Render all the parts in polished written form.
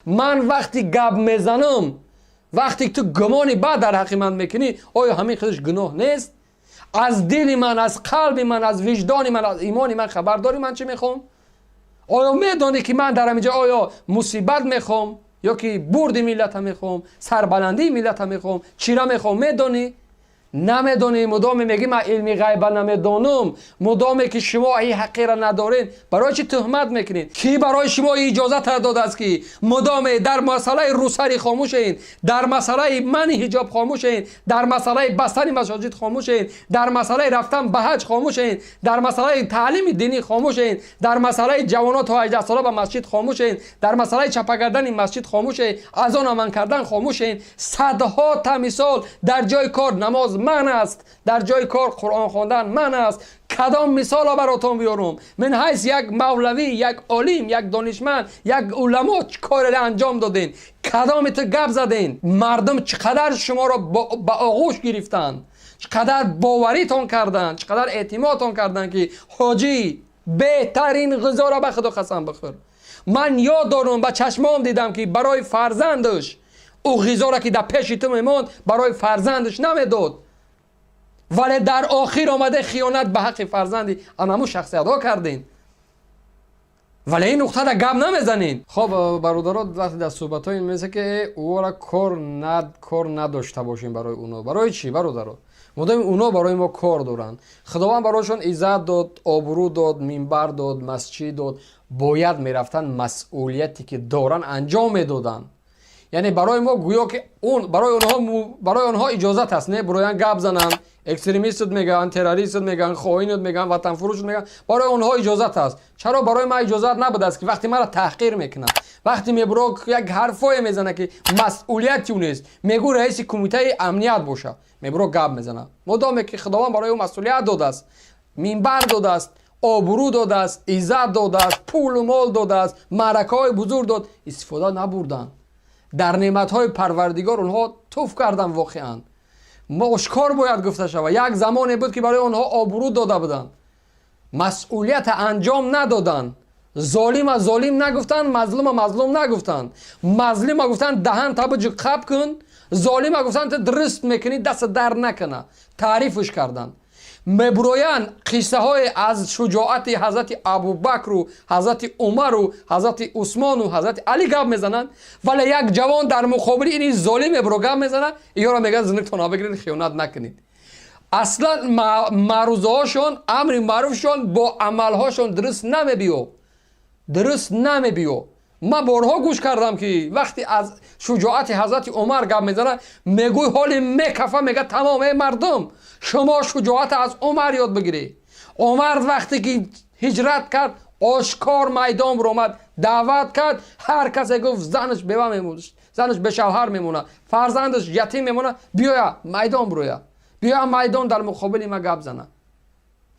من وقتی گپ میزنم، وقتی تو گمانی بد در حق من میکنی، آیا همین خودش گناه نیست؟ از دل من، از قلب من، از وجدان من، از ایمان من خبر داری من چی میخوام؟ آیا میدانی که من در اینجا آیا مصیبت میخوام یا که برد ملت میخوام، سربلندی ملت میخوام، چی را میخوام؟ میدانی؟ نمیدونی. مدام میگی من علمی غیب نمیدونم، مدام که شما این حقی را ندارین، برای چی تهمت میکنین؟ کی برای شما اجازت را داده است که مدام در مسئله روسری خاموشین، در مسئله من حجاب خاموشین، در مسئله بستن مساجد خاموشین، در مسئله رفتن به حج خاموشین، در مسئله تعلیم دینی خاموشین، در مسئله جوانان تا 18 ساله به مسجد خاموشین، در مسئله چپگردن مسجد خاموشین، اذان امن کردن خاموشین. صدها تا مثال در جای کار نماز من است، در جای کار قرآن خواندن من است. کدام مثال براتون بیارم؟ من حیث یک مولوی، یک عالم، یک دانشمند، یک علما چه کار انجام دادین؟ کدام تو گپ زدین؟ مردم چقدر شما را با آغوش گرفتن، چقدر باوریتون کردن، چقدر اعتمادتون کردن که حاجی بهترین غذا را به خدا قسم بخور. من یاد دارم، با چشمام دیدم که برای فرزندش او غذا را که در پیش تو میموند برای فرزندش نمیداد، ولی در آخر آمده خیانت به حق فرزندی همون شخصیت ها کردین، ولی این نقطه را گپ نمیزنین. خب برادران، وقتی در صحبت های میشه که او را کار نداشته باشیم برای اونا. برای چی برادران؟ مدام اونا برای ما کار دارن. خداوند برایشون عزت داد، آبرو داد، منبر داد، مسجد داد. باید میرفتن مسئولیتی که دارن انجام میدادن. یعنی برای ما گویا که برای اونها اجازت هست نه برایان گپ زنن، اکستریمیست میگن، تروریست میگن، خائن میگن، وطن فروش میگن. برای اونها اجازت هست. چرا برای ما اجازت نبوده است که وقتی مرا تحقیر میکنن، وقتی میبرو یک حرفای میزنه که مسئولیتی نیست، میگو رئیس کمیته امنیت باشه، میبرو گپ میزنه. مدام که خداوند برای اون مسئولیت داده است، منبر داده است، آبرو داده است، عزت داده است، پول و مال داده است، معرکه‌های بزرگ داد، استفاده نبردن. در نعمت‌های پروردگار اونها توف کردن. واقعا آشکار باید گفته شود یک زمانی بود که برای اونها آبرو داده بودن، مسئولیت انجام ندادن. ظالم از ظالم نگفتن، مظلوم از مظلوم نگفتن. مظلوم گفتن دهن تبج قب کن، ظالم گفتن تو درست میکنی دست در نکنه. تعریفش کردن. مبرویان قصه های از شجاعت حضرت ابوبکر و حضرت عمر و حضرت عثمان و حضرت علی گپ میزنن، ولی یک جوان در مقابل این ظالم مبرو گپ میزنه، یارو میگه زنتون نبگیرید، خیانت نکنید. اصلا معروضه هاشون، امر معروفشون با عمل هاشون درست نمیبیو. من بارها گوش کردم که وقتی از شجاعت حضرت عمر گپ میزنه، میگوی حال میکفه، میگه تمام مردم شما شجاعت از عمر یاد بگیری. عمر وقتی که هجرت کرد آشکار میدان رو اومد، دعوت کرد. هر کسی گفت زنش بیوه میمونه، زنش به شوهر میمونه، فرزندش یتیم میمونه، بیا میدان برویا، بیا میدان در مقابل ما گپ زنه.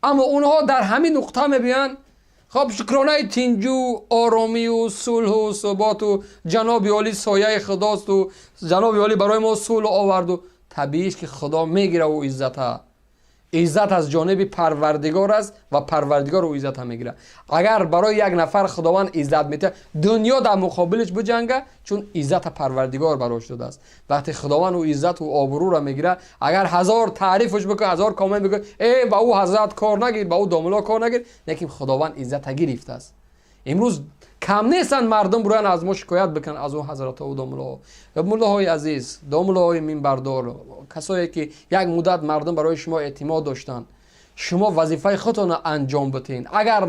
اما اونها در همین نقطه میبینن خب شکرانه تینجو، آرامی و صلح و ثبات و جناب عالی سایه خداست و جناب عالی برای ما صلح آورد و طبیعیش که خدا میگیره و عزت از جانب پروردگار است و پروردگار و عزت هم میگیره. اگر برای یک نفر خداوند عزت میده، دنیا در مقابلش بجنگه، چون عزت پروردگار براش داده است. وقتی خداوند و عزت و آبرو را میگیره، اگر هزار تعریفش بکنه، هزار کامنت بکنه، ای با او حضرت کار نگیر، با او داملا کار نگیر، لیکن خداوند عزت گرفته است. امروز کم نیستن مردم برن از ما شکایت بکنن، از اون حضرت و داملاهای عزیز، داملاهای منبردار، کسایی که یک مدت مردم برای شما اعتماد داشتن. شما وظیفه خودتون انجام بدین. اگر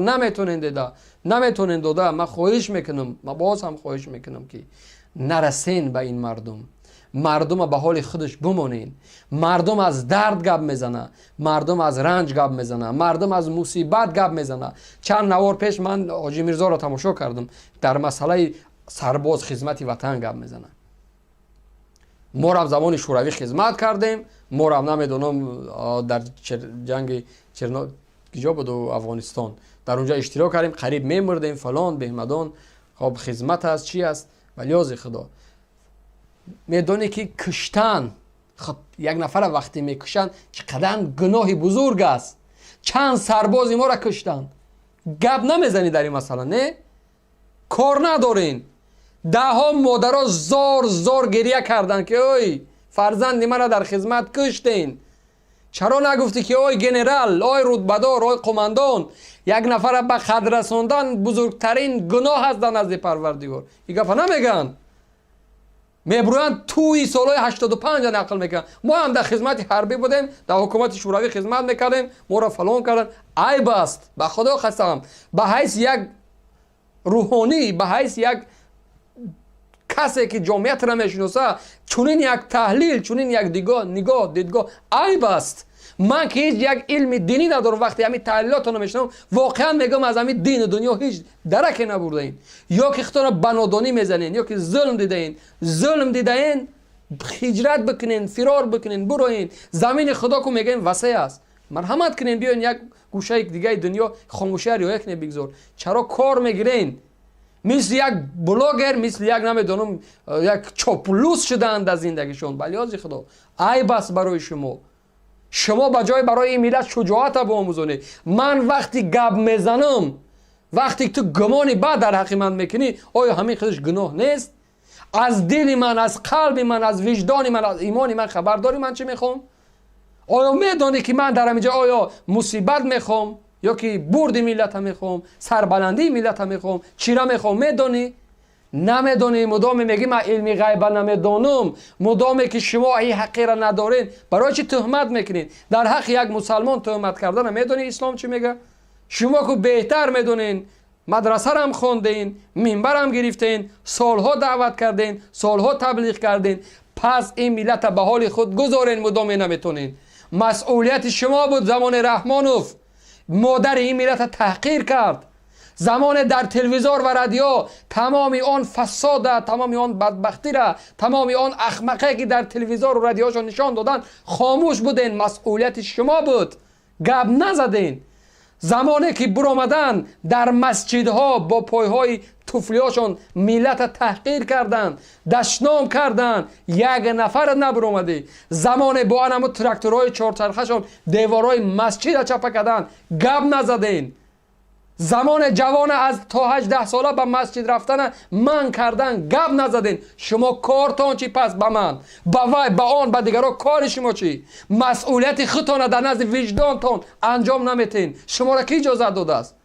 نمیتونین داده، من خواهش میکنم، من باز هم خواهش میکنم که نرسین به این مردم به حال خودش بمونین. مردم از درد گپ میزنه، مردم از رنج گپ میزنه، مردم از مصیبت گپ میزنه. چند نوار پیش من حاجی میرزا را تماشا کردم، در مسئله سرباز خدمت وطن گپ میزنه. ما هم زمان شوروی خدمت کردیم، ما هم نمیدونم در جنگ کجا بود و افغانستان، در اونجا اشتراک کردیم، قریب میمردیم فلان بهمدان. خب خدمت است چی است؟ ولی از خدا میدونی که کشتن، خب یک نفر وقتی میکشن چقدر گناه بزرگ است. چند سرباز ما را کشتن، گپ نمیزنی در این مسئله؟ نه کار ندارین. ده ها مادرها زار زار گریه کردن که اوی فرزند مرا در خدمت کشتین. چرا نگفتی که اوی گنرال، اوی رتبه‌دار، اوی قماندان، یک نفر به خود رساندن بزرگترین گناه است در نزد پروردگار. این گپ نمیگن، میبرویند توی سالهای 85 نقل میکنن ما هم در خدمت حربی بودیم، در حکومت شوروی خدمت میکردیم، ما را فلان کردن. عیب است، به خدا قسم، به حیث یک روحانی، به حیث یک کسی که جامعیت را میشناسه، چونین یک تحلیل، چونین یک دیدگاه عیب است. من که هیچ یک علم دینی ندارم، وقتی همین تحلیلات رو میشنم واقعا میگم از همین دین دنیا هیچ درکی نبردین. یا که خودتون بنادانی میزنین، یا که ظلم دیدین، هجرت بکنین، فرار بکنین، بروین. زمین خدا کو میگن وسیع است، مرحمت کنین، بیاین یک گوشه دیگه دنیا خاموشی رعایت کنین. بگذار چرا کار میگیرین؟ مثل یک بلاگر، مثل یک نمیدونم یک چاپلوس شدند در زندگیشون. بلی از خدا عیب است برای شما بجای برای این ملت شجاعت بیاموزونی. من وقتی گپ میزنم، وقتی تو گمان بد در حق من میکنی، آیا همین خودش گناه نیست؟ از دل من، از قلب من، از وجدان من، از ایمان من خبر داری من چی میخوام؟ آیا میدانی که من در اینجا آیا مصیبت میخوام یا که برد ملت میخوام، سربلندی ملت میخوام، چی را میخوام؟ میدانی؟ نمیدونی. مدام میگی من علمی غیب نمیدونم، مدام که شما این حقی را ندارین، برای چی تهمت میکنین؟ در حق یک مسلمان تهمت کردن میدونی اسلام چی میگه؟ شما که بهتر میدونین، مدرسه را هم خوندین، منبر هم گرفتین، سالها دعوت کردین، سالها تبلیغ کردین، پس این ملت به حال خود گذارین. مدام نمیتونین. مسئولیت شما بود. زمان رحمانوف مادر این ملت تحقیر کرد. زمان در تلویزیون و رادیو تمامی آن فساد، تمامی آن بدبختی را، تمامی آن احمقی که در تلویزیون و رادیوشون نشان دادن خاموش بودین. مسئولیت شما بود، گپ نزدین. زمانی که برآمدن در مسجدها با پایهای طفلیاشون ملت تحقیر کردن، دشنام کردن، یک نفر نبرآمدی. زمان با انمو تراکتورهای چهارچرخشون دیوارهای مسجد چپه کردن، گپ نزدین. زمان جوان از تا 18 ساله به مسجد رفتن من کردن، گپ نزدین. شما کارتون چی؟ پس به من، به وای، به آن، به دیگران کار شما چی؟ مسئولیت خودتون در نزد وجدانتون انجام نمیتین. شما را کی اجازه داده است؟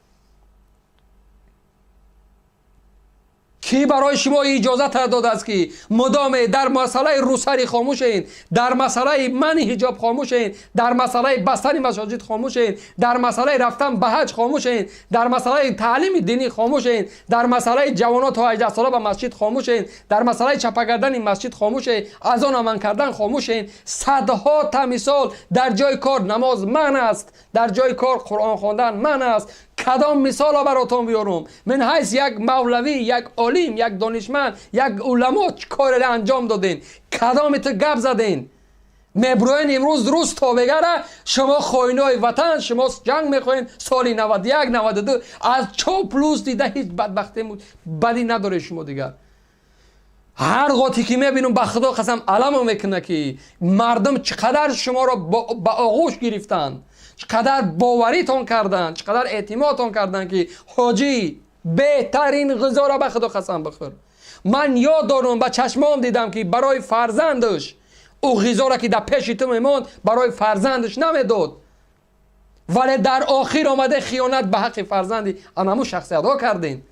کی برای شما اجازه داده است که مدام در مسئله روسری خاموشین، در مسئله منع حجاب خاموشین، در مسئله بستن مساجد خاموشین، در مسئله رفتن به حج خاموشین، در مسئله تعلیم دینی خاموشین، در مسئله جوانان تا 18 ساله به مسجد خاموشین، در مسئله چپه کردن مسجد خاموشین، از آن امن کردن خاموشین. صدها تا مثال. در جای کار نماز منع است، در جای کار قرآن خواندن منع است. کدام مثال براتون بیارم؟ من حیث یک مولوی، یک عالم، یک دانشمند، یک علما کار را انجام دادین؟ کدام تو گپ زدین؟ میبروین امروز روز تابگره، شما خائنای وطن، شما جنگ میخواین. سالی 91 92 از چاپلوس دیده هیچ بدبختی بدی نداره شما دیگر. هر قاطی که میبینم به خدا قسم علمو میکنه که مردم چقدر شما را با آغوش گرفتن، چقدر باوریتون کردن، چقدر اعتمادتون کردن که حاجی بهترین غذا را به خدا قسم بخور. من یاد دارم، به چشمام دیدم که برای فرزندش او غذا را که در پیش تو میموند برای فرزندش نمیداد، ولی در آخر آمده خیانت به حق فرزندی انمو شخصیت ها کردین.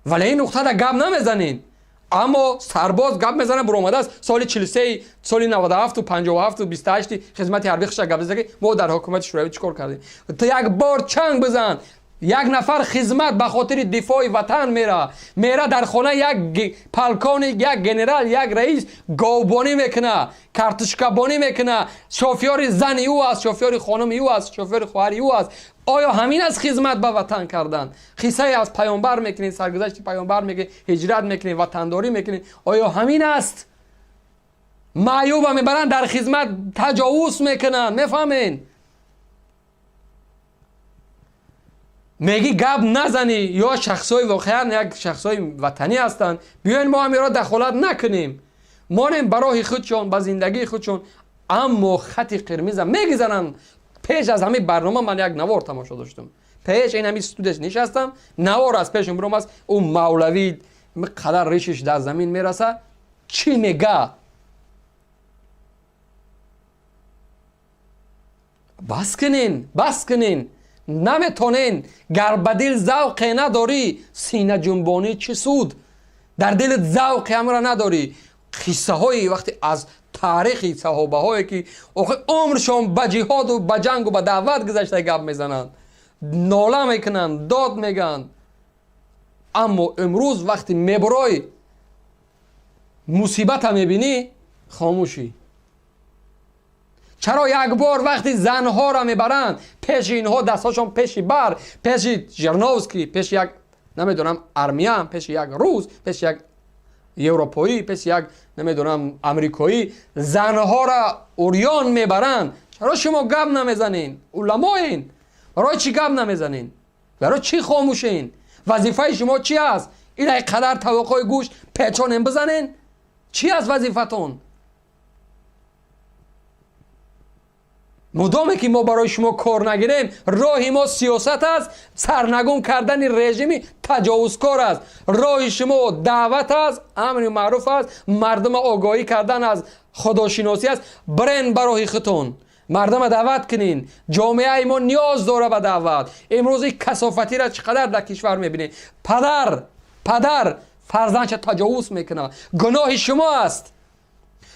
ولی این نقطه را گپ نمیزنین. اما سرباز گپ میزنه برآمده است سال 43 سال 97 و 57 و 28 خدمت حربی خش گپ بزنه که ما در حکومت شوروی چیکار کردیم. تو یک بار چنگ بزن، یک نفر خدمت به خاطر دفاع وطن میره در خانه یک پلکان، یک گنرال، یک رئیس گاوبانی میکنه، کارتشکابانی میکنه، شوفیار زن او است، شوفیار خانم او است، شوفیار خواهر او است. آیا همین از خدمت به وطن کردن؟ قصه از پیامبر میکنین، سرگذشت پیامبر میگه، هجرت میکنین، وطنداری میکنین. آیا همین است؟ معیوب میبرن در خدمت تجاوز میکنن. میفهمین؟ میگی گپ نزنی، یا شخصای واقعا یک شخصای وطنی هستن، بیاین ما همیرا دخالت نکنیم. ما نیم برای خودشون، با زندگی خودشون، اما خط قرمز میگذارن. پیش از همین برنامه من یک نوار تماشا داشتم. پیش این همین استودیوش نشستم، نوار از پیشم برام است. اون مولوی قدر ریشش در زمین میرسه چی میگه؟ بس کنین نمیتونین. گر بدل ذوق نداری سینه جنبانی چی سود؟ در دلت ذوق امر نداری. قصه های وقتی از تاریخی صحابه هایی که عمرشون به جهاد و به جنگ و به دعوت گذشته گپ میزنن، ناله میکنن، داد میگن، اما امروز وقتی میبرای مصیبت هم میبینی خاموشی. چرا یک بار وقتی زنها را میبرند پیش اینها دستاشون پیش بر، پیش ژرنوسکی، پیش یک نمیدونم ارمیان، پیش یک روس، پیش یک اروپایی، پیش یک نمیدونم امریکایی، زنها را اوریان میبرند، چرا شما گپ نمیزنین؟ علمایین، برای چی گپ نمیزنین؟ برای چی خاموشین؟ وظیفه شما چی است؟ این قدر توقع گوش پیچان بزنین؟ چی از وظیفتون؟ مدامی که ما برای شما کار نگیریم، راه ما سیاست است، سرنگون کردن رژیمی تجاوزکار است. راه شما دعوت است، امر معروف است، مردم آگاهی کردن از خداشناسی است. برین برای خودتون مردم دعوت کنین. جامعه ما نیاز داره به دعوت. امروز این کثافتی را چقدر در کشور میبینید. پدر فرزندش تجاوز میکنه، گناه شما است.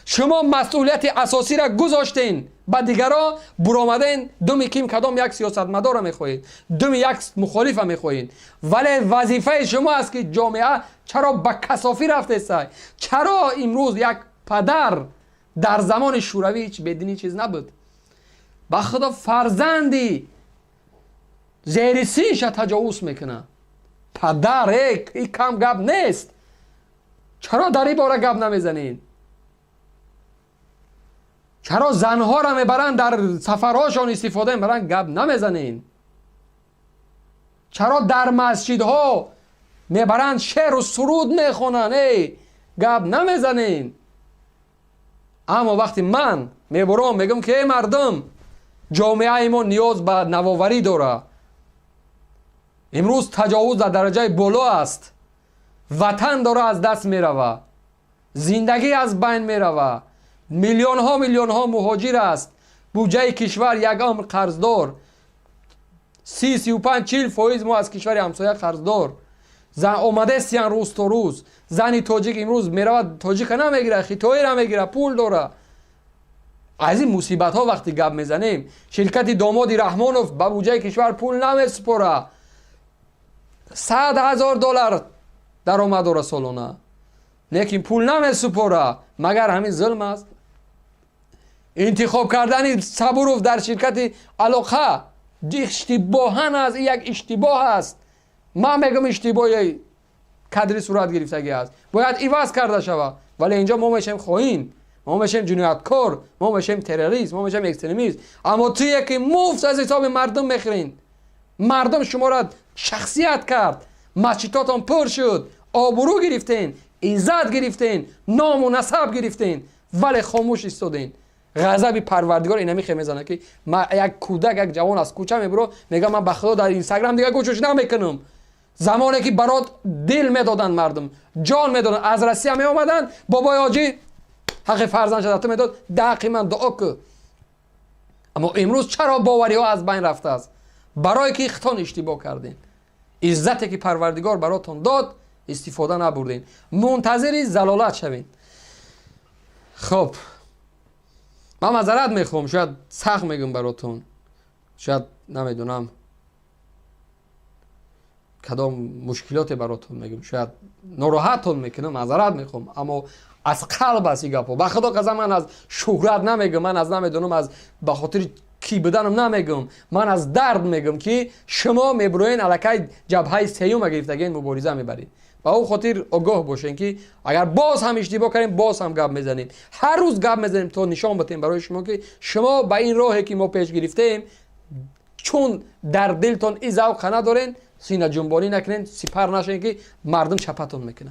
شما مسئولیت اساسی را گذاشتین با دیگران، برآمدین دومی کیم کدام یک سیاستمدار را میخواهید، دومی یک مخالف را میخواهید. ولی وظیفه شما است که جامعه چرا به کثافی رفته است؟ چرا امروز یک پدر در زمان شوروی هیچ بدینی چیز نبود، با خدا فرزندی زیر سینش تجاوز میکنه. پدر این کم گپ نیست. چرا در این باره گپ نمیزنین؟ چرا زنها را میبرن در سفرهاشون استفاده میبرن گپ نمیزنین؟ چرا در مسجدها میبرن شعر و سرود میخونن گپ نمیزنین؟ اما وقتی من میبرم میگم که مردم، جامعه ما نیاز به نوآوری داره. امروز تجاوز در درجه بالا است، وطن داره از دست میروه، زندگی از بین میروه، میلیون ها مهاجر است، بودجه کشور یک عمر قرضدار، 35-40% ما از کشور همسایه قرضدار. زن اومده سیان روز تا روز، زنی تاجیک امروز میرود تاجیک نمیگیره، خیتایی را میگیره، پول داره. از این مصیبت ها وقتی گپ میزنیم، شرکت داماد رحمانوف به بودجه کشور پول نمیسپره، $100,000 درآمد داره سالانه، لیکن پول نمیسپره. مگر همین ظلم است؟ انتخاب کردن صبروف در شرکت علاقه اشتباهاً از یک اشتباه است. من میگم اشتباهی کادری صورت گرفتگی است، باید عوض کرده شود. ولی اینجا ما میشیم خائن، ما میشیم جنایتکار، ما میشیم تروریست، ما میشیم اکستریمیست. اما توی که مفت از حساب مردم میخرین. مردم شما را شخصیت کرد، مسجداتون پر شد، آبرو گرفتین، عزت گرفتین، نام و نسب گرفتین، ولی خاموش ایستادین. غضب پروردگار اینمی خیلی میزنه که من یک کودک، یک جوان از کوچه میبرو میگه من به خدا در اینستاگرام دیگه گوشش نمیکنم. زمانی که برات دل میدادن، مردم جان میدادن، از روسیه می اومدن، بابای حاجی حق فرزند شده میداد، دقیقی من دعا که. اما امروز چرا باوری ها از بین رفته است؟ برای که اختان اشتباه کردین. عزتی که پروردگار براتون داد استفاده نبردین، منتظر زلالت شوین. خب من معذرت میخوام، شاید سخت میگم براتون، شاید نمیدونم کدام مشکلات براتون میگم، شاید ناراحتتون میکنم، معذرت میخوام، اما از قلب است این گپا. به خدا قسم من از شهرت نمیگم، من از نمیدونم از به خاطر کی بدنم نمیگم، من از درد میگم که شما میبروین الکی جبهه سیوم گرفتگین مبارزه میبرید. با او خاطر آگاه باشین که اگر باز هم اشتباه کردیم باز هم گپ میزنیم، هر روز گپ میزنیم تا نشان بدیم برای شما که شما با این راهی که ما پیش گرفتیم، چون در دلتون این ذوق ندارین، سینه جنبانی نکنین، سپر نشین که مردم چپتون میکنن.